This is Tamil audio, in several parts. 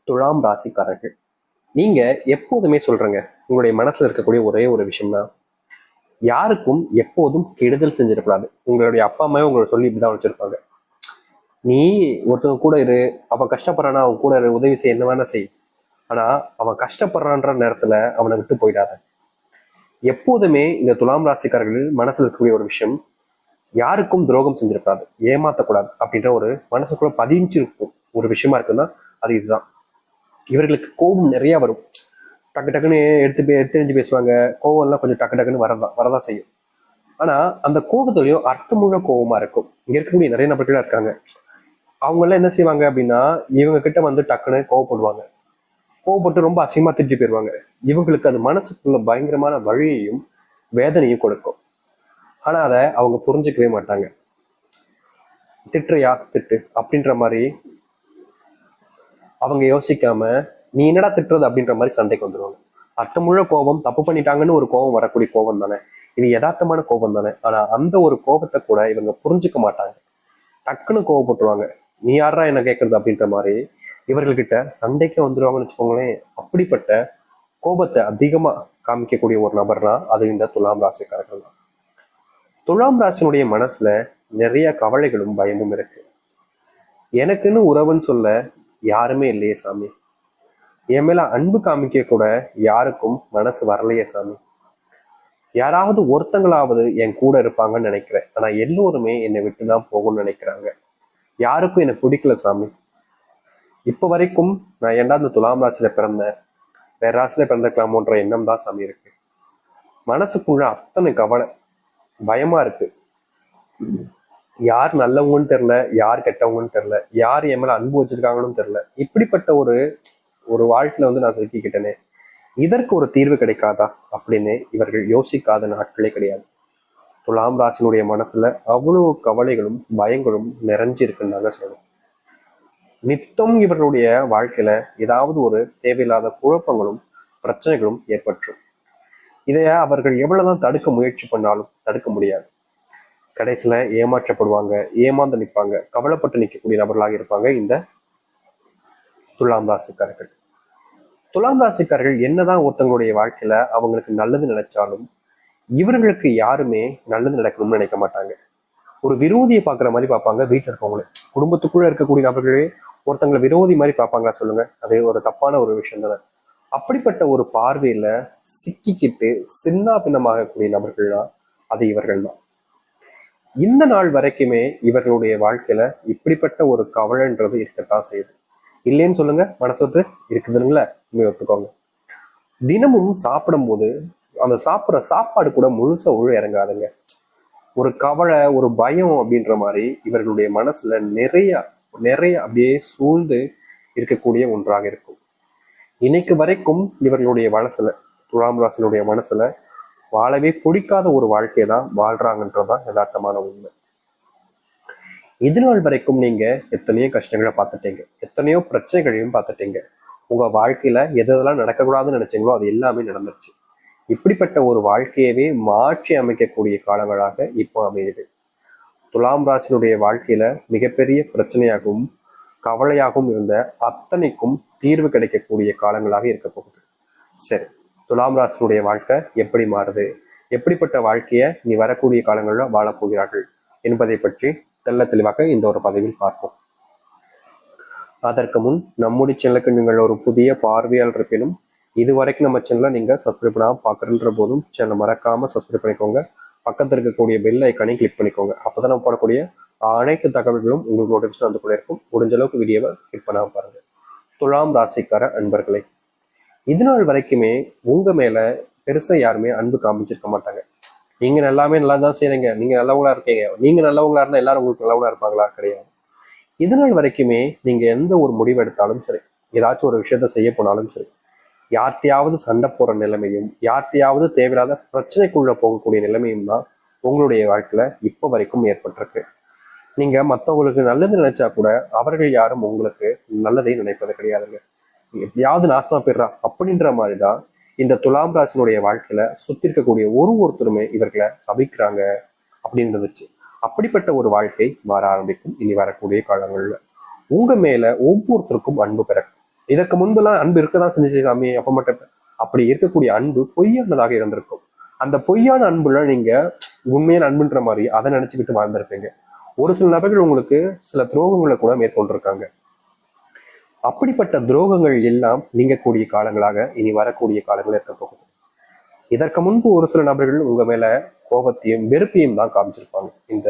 துலாம் ராசிக்காரர்கள், நீங்க எப்போதுமே சொல்றங்க, உங்களுடைய மனசுல இருக்கக்கூடிய ஒரே ஒரு விஷயம்னா, யாருக்கும் எப்போதும் கெடுதல் செஞ்சிடக்கூடாது. உங்களுடைய அப்பா அம்மாவே உங்களை சொல்லி இப்படிதான் வச்சிருப்பாங்க. நீ ஒருத்தவங்க கூட இரு, அவன் கஷ்டப்படுறானா அவன் கூட இரு, உதவி செய்ய என்ன வேணா செய். ஆனா அவன் கஷ்டப்படுறான்ற நேரத்துல அவனை விட்டு போயிடாத. எப்போதுமே இந்த துலாம் ராசிக்காரர்கள் மனசுல இருக்கக்கூடிய ஒரு விஷயம், யாருக்கும் துரோகம் செஞ்சிடக்கூடாது, ஏமாத்தக்கூடாது அப்படின்ற ஒரு மனசுக்குள்ள பதிஞ்சிருக்கும் ஒரு விஷயமா இருக்குன்னா அது இதுதான். இவர்களுக்கு கோபம் நிறைய வரும். டக்கு டக்குன்னு எடுத்து எரிஞ்சு பேசுவாங்க. கோவம் எல்லாம் கொஞ்சம் டக்கு டக்குன்னு வரதான் செய்யும். ஆனா அந்த கோபத்துலயும் அர்த்தமுள்ள கோபமா இருக்கும். இங்க இருக்கக்கூடிய நிறைய நபர்கள் இருக்காங்க. அவங்க எல்லாம் என்ன செய்வாங்க அப்படின்னா, இவங்க கிட்ட வந்து டக்குன்னு கோவப்படுவாங்க. கோவப்பட்டு ரொம்ப அசிங்கமா திட்டி போயிருவாங்க. இவங்களுக்கு அது மனசுக்குள்ள பயங்கரமான வழியையும் வேதனையும் கொடுக்கும். ஆனா அதை அவங்க புரிஞ்சுக்கவே மாட்டாங்க. திட்டுறியா திட்டு அப்படின்ற மாதிரி அவங்க யோசிக்காம, நீ என்னடா திட்டுறது அப்படின்ற மாதிரி சண்டைக்கு வந்துருவாங்க. அர்த்தமுள்ள கோபம், தப்பு பண்ணிட்டாங்கன்னு ஒரு கோபம் வரக்கூடிய கோபம் தானே, இது யதார்த்தமான கோபம் தானே. ஆனா அந்த ஒரு கோபத்தை கூட இவங்க புரிஞ்சுக்க மாட்டாங்க. டக்குன்னு கோவப்பட்டுருவாங்க. நீ யாரா என்ன கேட்கறது அப்படின்ற மாதிரி இவர்கள்கிட்ட சண்டைக்கு வந்துருவாங்கன்னு வச்சுக்கோங்களேன். அப்படிப்பட்ட கோபத்தை அதிகமா காமிக்கக்கூடிய ஒரு நபர்னா அது இந்த துலாம் ராசிக்காரர்கள் தான். துலாம் ராசினுடைய மனசுல நிறைய கவலைகளும் பயமும் இருக்கு. எனக்குன்னு உறவுன்னு சொல்ல யாருமே இல்லையே சாமி, என் மேல அன்பு காமிக்க கூட யாருக்கும் மனசு வரலையே சாமி, யாராவது ஒருத்தங்களாவது என் கூட இருப்பாங்கன்னு நினைக்கிறேன். ஆனா எல்லோருமே என்னை விட்டுதான் போகணும்னு நினைக்கிறாங்க. யாருக்கும் என்னை பிடிக்கல சாமி. இப்ப வரைக்கும் நான் ஏன்டா இந்த துலாம் ராசியில பிறந்தேன், வேற ராசியில பிறந்திருக்கலாமோன்ற எண்ணம் தான் சாமி இருக்கு. மனசுக்குள்ள அத்தனை கவலை, பயமா இருக்கு. யார் நல்லவங்கன்னு தெரியல, யார் கெட்டவங்கன்னு தெரியல, யார் என் மேல அன்பு வச்சிருக்காங்கன்னு தெரியல. இப்படிப்பட்ட ஒரு ஒரு வாழ்க்கையில வந்து நான் சிக்கிக்கிட்டேனே, இதற்கு ஒரு தீர்வு கிடைக்காதா அப்படின்னு இவர்கள் யோசிக்காத நாட்களே கிடையாது. துலாம் ராசினுடைய மனசுல அவ்வளவு கவலைகளும் பயங்களும் நிறைஞ்சு இருக்குன்னு நாங்க சொல்லணும். நித்தம் இவர்களுடைய வாழ்க்கையில ஏதாவது ஒரு தேவையில்லாத குழப்பங்களும் பிரச்சனைகளும் ஏற்பற்றும். இதைய அவர்கள் எவ்வளவுதான் தடுக்க முயற்சி பண்ணாலும் தடுக்க முடியாது. கடைசியில ஏமாற்றப்படுவாங்க, ஏமாந்து நிற்பாங்க, கவலைப்பட்டு நிற்கக்கூடிய நபர்களாக இருப்பாங்க இந்த துலாம் ராசிக்காரர்கள். துலாம் ராசிக்காரர்கள் என்னதான் ஒருத்தங்களுடைய வாழ்க்கையில அவங்களுக்கு நல்லது நினைச்சாலும் இவர்களுக்கு யாருமே நல்லது நடக்கணும்னு நினைக்க மாட்டாங்க. ஒரு விரோதியை பாக்குற மாதிரி பார்ப்பாங்க வீட்டுல இருக்கவங்களே. குடும்பத்துக்குள்ள இருக்கக்கூடிய நபர்களே ஒருத்தங்களை விரோதி மாதிரி பார்ப்பாங்களா சொல்லுங்க, அது ஒரு தப்பான ஒரு விஷயம் தானே. அப்படிப்பட்ட ஒரு பார்வையில சிக்கிக்கிட்டு சின்ன பின்னமாகக்கூடிய நபர்கள் தான் அது இவர்கள் தான். இந்த நாள் வரைக்குமே இவர்களுடைய வாழ்க்கையில இப்படிப்பட்ட ஒரு கவலைன்றது இருக்கத்தான் செய்யுது. இல்லைன்னு சொல்லுங்க, மனசொத்து இருக்குதுங்களா, ஒத்துக்கோங்க. தினமும் சாப்பிடும் போது அந்த சாப்பிட்ற சாப்பாடு கூட முழுசா உள்ள இறங்காதுங்க. ஒரு கவலை, ஒரு பயம் அப்படின்ற மாதிரி இவர்களுடைய மனசுல நிறைய நிறைய அப்படியே சூழ்ந்து இருக்கக்கூடிய ஒன்றாக இருக்கும். இன்னைக்கு வரைக்கும் இவர்களுடைய மனசுல, துலாம் ராசினுடைய மனசுல வாழவே பிடிக்காத ஒரு வாழ்க்கையை தான் வாழ்றாங்கன்றதுதான் யதார்த்தமான உண்மை. இது நாள் வரைக்கும் நீங்க எத்தனையோ கஷ்டங்களை பார்த்துட்டீங்க, எத்தனையோ பிரச்சனைகளையும் பார்த்துட்டீங்க. உங்க வாழ்க்கையில எதெல்லாம் நடக்கக்கூடாதுன்னு நினைச்சீங்களோ அது எல்லாமே நடந்துருச்சு. இப்படிப்பட்ட ஒரு வாழ்க்கையவே மாற்றி அமைக்கக்கூடிய காலங்களாக இப்போ அமையுது. துலாம் ராசினுடைய வாழ்க்கையில மிகப்பெரிய பிரச்சனையாகவும் கவலையாகவும் இருந்த அத்தனைக்கும் தீர்வு கிடைக்கக்கூடிய காலங்களாக இருக்க போகுது. சரி, துலாம் ராசினுடைய வாழ்க்கை எப்படி மாறுது, எப்படிப்பட்ட வாழ்க்கையை நீ வரக்கூடிய காலங்களில் வாழப்போகிறார்கள் என்பதை பற்றி தெள்ள தெளிவாக இந்த ஒரு பதிவில் பார்ப்போம். அதற்கு முன் நம்முடைய சேனலுக்கு நீங்கள் ஒரு புதிய பார்வையாளர் இருப்பினும் இதுவரைக்கும் நம்ம சேனலை நீங்க சப்ஸ்கிரைப் பண்ணாமல் பார்க்குறன்ற போதும் சேனலை மறக்காம சப்ஸ்கிரைப் பண்ணிக்கோங்க. பக்கத்தில் இருக்கக்கூடிய பெல் ஐக்கானை கிளிக் பண்ணிக்கோங்க. அப்பதான் நம்ம போடக்கூடிய அனைத்து தகவல்களும் உங்களுக்கு நோட்டிஃபிகேஷன் வந்து கூட இருக்கும். முடிஞ்ச அளவுக்கு வீடியோவை கிளிக் பண்ணாம பாருங்க. துலாம் ராசிக்கார அன்பர்களே, இது நாள் வரைக்குமே உங்க மேல பெருசா யாருமே அன்பு காமிச்சிருக்க மாட்டாங்க. நீங்க எல்லாமே நல்லா தான் செய்றீங்க, நீங்க நல்லவங்களா இருக்கீங்க, நீங்க நல்லவங்களா இருந்தா எல்லாரும் உங்களுக்கு நல்லவங்களா இருப்பாங்களா? கிடையாது. இது நாள் வரைக்குமே நீங்க எந்த ஒரு முடிவு எடுத்தாலும் சரி, ஏதாச்சும் ஒரு விஷயத்த செய்ய போனாலும் சரி, யார்கிட்டையாவது சண்டை போற நிலைமையும், யார்கிட்டையாவது தேவையில்லாத பிரச்சனைக்குள்ள போகக்கூடிய நிலைமையும் தான் உங்களுடைய வாழ்க்கையில இப்ப வரைக்கும் ஏற்பட்டிருக்கு. நீங்க மற்றவங்களுக்கு நல்லது நினைச்சா கூட அவர்கள் யாரும் உங்களுக்கு நல்லதை நினைப்பது கிடையாதுங்க. எப்படியாவது நாசமா போயிடுறா அப்படின்ற மாதிரிதான் இந்த துலாம் ராசினுடைய வாழ்க்கையில சுத்தி இருக்கக்கூடிய ஒருத்தருமே இவர்களை சபிக்கிறாங்க அப்படின்னு இருந்துச்சு. அப்படிப்பட்ட ஒரு வாழ்க்கை மாற ஆரம்பிக்கும் இனி வரக்கூடிய காலங்கள்ல. உங்க மேல ஒவ்வொருத்தருக்கும் அன்பு பிறக்கும். இதற்கு முன்பெல்லாம் அன்பு இருக்கதான் செஞ்சு சாமி, அப்ப மட்டும் அப்படி இருக்கக்கூடிய அன்பு பொய்யானதாக இருந்திருக்கும். அந்த பொய்யான அன்புல நீங்க உண்மையான அன்புன்ற மாதிரி அதை நினைச்சுக்கிட்டு வாழ்ந்திருப்பீங்க. ஒரு சில நபர்கள் உங்களுக்கு சில துரோகங்களை கூட மேற்கொண்டிருக்காங்க. அப்படிப்பட்ட துரோகங்கள் எல்லாம் நீங்கக்கூடிய காலங்களாக இனி வரக்கூடிய காலங்கள் இருக்க போகுது. இதற்கு முன்பு ஒரு சில நபர்கள் உங்க மேல கோபத்தையும் வெறுப்பையும் தான் காமிச்சிருப்பாங்க. இந்த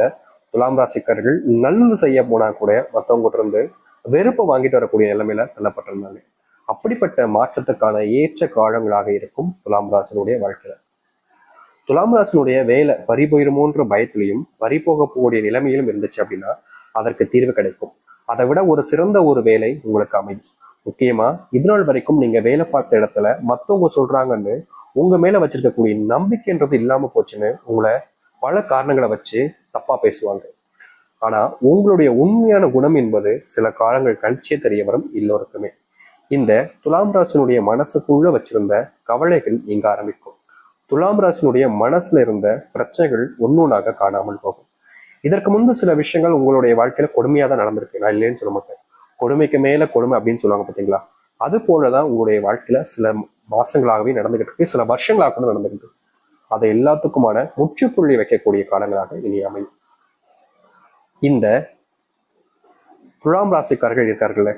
துலாம் ராசிக்காரர்கள் நல்லது செய்ய போனா கூட மற்றவங்க இருந்து வெறுப்பை வாங்கிட்டு வரக்கூடிய நிலைமையில தள்ளப்பட்டிருந்தாங்க. அப்படிப்பட்ட மாற்றத்துக்கான ஏற்ற காலங்களாக இருக்கும் துலாம் ராசினுடைய வாழ்க்கையில. துலாம் ராசினுடைய வேலை பறி போயிருமோன்ற பயத்திலையும் பறி போகக்கூடிய நிலைமையிலும் இருந்துச்சு அப்படின்னா அதற்கு தீர்வு கிடைக்கும். அதை விட ஒரு சிறந்த ஒரு வேலை உங்களுக்கு அமையும். முக்கியமா இதுநாள் வரைக்கும் நீங்க வேலை பார்த்த இடத்துல மத்தவங்க சொல்றாங்கன்னு உங்க மேல வச்சிருக்கக்கூடிய நம்பிக்கைன்றது இல்லாம போச்சுன்னு உங்களை பல காரணங்களை வச்சு தப்பா பேசுவாங்க. ஆனா உங்களுடைய உண்மையான குணம் என்பது சில காலங்கள் கழிச்சே தெரிய வரும் எல்லோருக்குமே. இந்த துலாம் ராசினுடைய மனசுக்குள்ள வச்சிருந்த கவலைகள் நீங்க ஆரம்பிக்கும். துலாம் ராசினுடைய மனசுல இருந்த பிரச்சனைகள் ஒன்னொன்னாக காணாமல் போகும். இதற்கு முன்பு சில விஷயங்கள் உங்களுடைய வாழ்க்கையில கொடுமையா தான் நடந்திருக்கு, நான் இல்லைன்னு சொல்ல மாட்டேன். கொடுமைக்கு மேல கொடுமை அப்படின்னு சொல்லுவாங்க பாத்தீங்களா, அது போலதான் உங்களுடைய வாழ்க்கையில சில மாசங்களாகவே நடந்துகிட்டு இருக்கு, சில வருஷங்களாக கூட நடந்துகிட்டு இருக்கு. அதை எல்லாத்துக்குமான முற்றுப்புள்ளி வைக்கக்கூடிய காலங்களாக இனி அமையும். இந்த துலாம் ராசிக்காரர்கள் இருக்கார்கள்ல,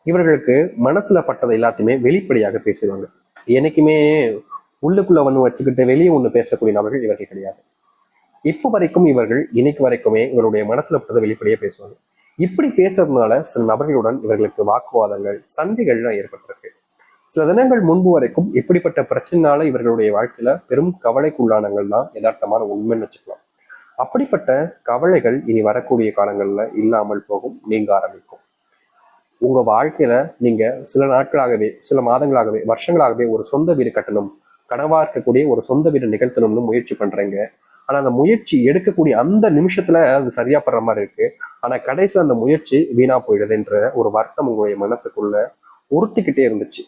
இவர்களுக்கு மனசுல பட்டதை எல்லாத்தையுமே வெளிப்படையாக பேசுவாங்க. என்னைக்குமே உள்ளுக்குள்ள ஒண்ணு வச்சுக்கிட்டு வெளியே ஒண்ணு பேசக்கூடிய நபர்கள் இவர்கள் கிடையாது. இப்போ வரைக்கும் இவர்கள் இன்னைக்கு வரைக்குமே இவருடைய மனசுல பட்டதை வெளிப்படையே பேசுவாங்க. இப்படி பேசுறதுனால சில நபர்களுடன் இவர்களுக்கு வாக்குவாதங்கள் சண்டைகள்லாம் ஏற்பட்டிருக்கு. சில தினங்கள் முன்பு வரைக்கும் இப்படிப்பட்ட பிரச்சனைனால இவர்களுடைய வாழ்க்கையில பெரும் கவலைக்குள்ளானங்கள் தான் யதார்த்தமான உண்மைன்னு வச்சுக்கலாம். அப்படிப்பட்ட கவலைகள் இனி வரக்கூடிய காலங்கள்ல இல்லாமல் போகும், நீங்க ஆரம்பிக்கும். உங்க வாழ்க்கையில நீங்க சில நாட்களாகவே சில மாதங்களாகவே வருஷங்களாகவே ஒரு சொந்த வீடு கட்டணும், கனவா இருக்கக்கூடிய ஒரு சொந்த வீடு நிகழ்த்தணும்னு முயற்சி பண்றீங்க. ஆனா அந்த முயற்சி எடுக்கக்கூடிய அந்த நிமிஷத்துல அது சரியா படுற மாதிரி இருக்கு. ஆனா கடைசி அந்த முயற்சி வீணா போயிடுதுன்ற ஒரு வருத்தம் உங்களுடைய மனசுக்குள்ள உறுத்திக்கிட்டே இருந்துச்சு.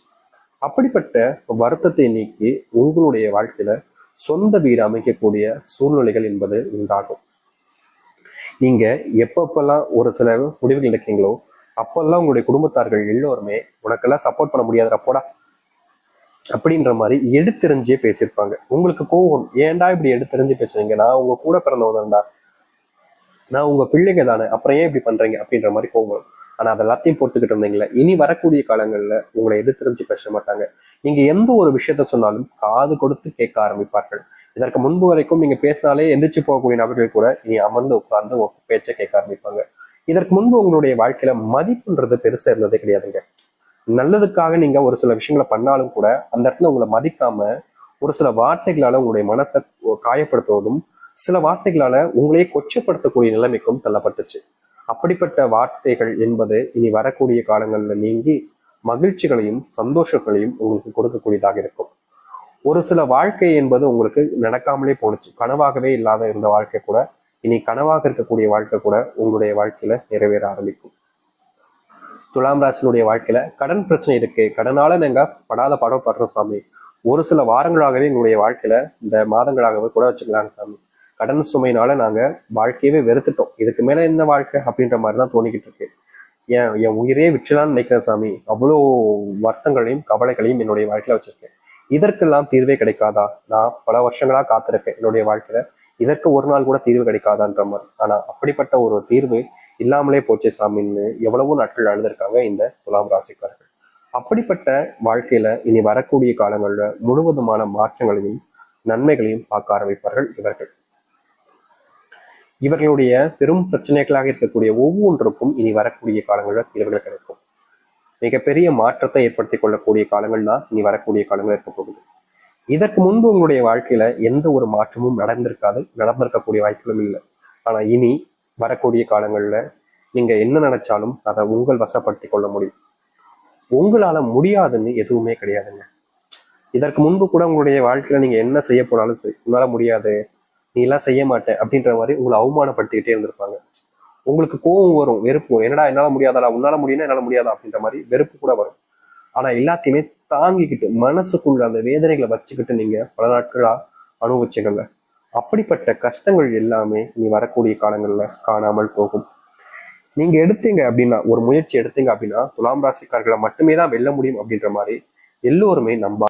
அப்படிப்பட்ட வருத்தத்தை நீக்கி உங்களுடைய வாழ்க்கையில சொந்த வீடு அமைக்கக்கூடிய சூழ்நிலைகள் என்பது உண்டாகும். நீங்க எப்பப்பெல்லாம் ஒரு சில முடிவுகள் எடுக்கீங்களோ அப்பெல்லாம் உங்களுடைய குடும்பத்தார்கள் எல்லோருமே உனக்கெல்லாம் சப்போர்ட் பண்ண முடியாதுப்போடா அப்படின்ற மாதிரி எடுத்தெறிஞ்சே பேசியிருப்பாங்க. உங்களுக்கு கோவம், ஏன்டா இப்படி எடுத்தெறிஞ்சு பேசுறீங்க, நான் உங்க கூட பிறந்தவன்டா, நான் உங்க பிள்ளைங்க தானே, அப்புறம் ஏன் இப்படி பண்றீங்க அப்படின்ற மாதிரி கோவம். ஆனா அது எல்லாத்தையும் பொறுத்துக்கிட்டு இருந்தீங்களா, இனி வரக்கூடிய காலங்கள்ல உங்களை எடுத்தெறிஞ்சு பேச மாட்டாங்க. நீங்க எந்த ஒரு விஷயத்த சொன்னாலும் காது கொடுத்து கேட்க ஆரம்பிப்பார்கள். இதற்கு முன்பு வரைக்கும் நீங்க பேசினாலே எந்திரிச்சு போகக்கூடிய நபர்கள் கூட இனி அமர்ந்து உட்கார்ந்து பேச்சை கேட்க ஆரம்பிப்பாங்க. இதற்கு முன்பு உங்களுடைய வாழ்க்கையில மதிப்புன்றது பெருசா இருந்ததே கிடையாதுங்க. நல்லதுக்காக நீங்க ஒரு சில விஷயங்களை பண்ணாலும் கூட அந்த இடத்துல உங்களை மதிக்காம ஒரு சில வார்த்தைகளால உங்களுடைய மனசை காயப்படுத்துவதும் சில வார்த்தைகளால உங்களையே கொச்சப்படுத்தக்கூடிய நிலைமைக்கும் தள்ளப்பட்டுச்சு. அப்படிப்பட்ட வார்த்தைகள் என்பது இனி வரக்கூடிய காலங்கள்ல நீங்கி மகிழ்ச்சிகளையும் சந்தோஷங்களையும் உங்களுக்கு கொடுக்கக்கூடியதாக இருக்கும். ஒரு சில வாழ்க்கை என்பது உங்களுக்கு நடக்காமலே போணுச்சு, கனவாகவே இல்லாத இருந்த வாழ்க்கை கூட இனி கனவாக இருக்கக்கூடிய வாழ்க்கை கூட உங்களுடைய வாழ்க்கையில நிறைவேற ஆரம்பிக்கும். துலாம் ராசினுடைய வாழ்க்கையில கடன் பிரச்சனை இருக்கு, கடனால நாங்க படாத படம் படுறோம் சாமி, ஒரு சில வாரங்களாகவே எங்களுடைய வாழ்க்கையில இந்த மாதங்களாகவே கூட வச்சுக்கலாங்க சாமி, கடன் சுமையினால நாங்க வாழ்க்கையவே வெறுத்துட்டோம், இதுக்கு மேல என்ன வாழ்க்கை அப்படின்ற மாதிரிதான் தோணிக்கிட்டு இருக்கு, என் உயிரே விற்றலான்னு நினைக்கிறேன் சாமி, அவ்வளோ வருத்தங்களையும் கவலைகளையும் என்னுடைய வாழ்க்கையில வச்சிருக்கேன், இதற்கெல்லாம் தீர்வே கிடைக்காதா, நான் பல வருஷங்களா காத்திருக்கேன் என்னுடைய வாழ்க்கையில, இதற்கு ஒரு நாள் கூட தீர்வு கிடைக்காதான்ற மாதிரி. ஆனா அப்படிப்பட்ட ஒரு தீர்வு இல்லாமலே போச்சு சாமின்னு எவ்வளவோ நாட்கள் அழுந்திருக்காங்க இந்த துலாம் ராசிக்காரர்கள். அப்படிப்பட்ட வாழ்க்கையில இனி வரக்கூடிய காலங்கள்ல முழுவதுமான மாற்றங்களையும் நன்மைகளையும் பார்க்க ஆரம்பிப்பார்கள் இவர்கள். இவர்களுடைய பெரும் பிரச்சனைகளாக இருக்கக்கூடிய ஒவ்வொன்றுக்கும் இனி வரக்கூடிய காலங்களில் தீர்வுகள் கிடைக்கும். மிகப்பெரிய மாற்றத்தை ஏற்படுத்திக் கொள்ளக்கூடிய காலங்கள் தான் இனி வரக்கூடிய காலங்கள் இருக்க போகுது. இதற்கு முன்பு உங்களுடைய வாழ்க்கையில எந்த ஒரு மாற்றமும் நடந்திருக்கக்கூடிய வாய்ப்புகளும் இல்லை. ஆனா இனி வரக்கூடிய காலங்கள்ல நீங்க என்ன நினைச்சாலும் அதை உங்கள் வசப்படுத்தி கொள்ள முடியும். உங்களால முடியாதுன்னு எதுவுமே கிடையாதுங்க. இதற்கு முன்பு கூட உங்களுடைய வாழ்க்கையில நீங்க என்ன செய்ய போனாலும் சரி, உன்னால முடியாது, நீ எல்லாம் செய்ய மாட்டேன் அப்படின்ற மாதிரி உங்களை அவமானப்படுத்திக்கிட்டே இருந்திருப்பாங்க. உங்களுக்கு கோபம் வரும், வெறுப்பு வரும், என்னடா என்னால முடியாதா, உன்னால முடியும்னா என்னால முடியாதா அப்படின்ற மாதிரி வெறுப்பு கூட வரும். ஆனா எல்லாத்தையுமே தாங்கிக்கிட்டு மனசுக்குள்ள அந்த வேதனைகளை வச்சுக்கிட்டு நீங்க பல நாட்களா நீங்க எடுத்தீங்க அப்படின்னா, ஒரு முயற்சி எடுத்தீங்க அப்படின்னா துலாம் ராசிக்காரர்களை மட்டுமே தான் வெல்ல முடியும் அப்படின்ற மாதிரி எல்லோருமே நம்ப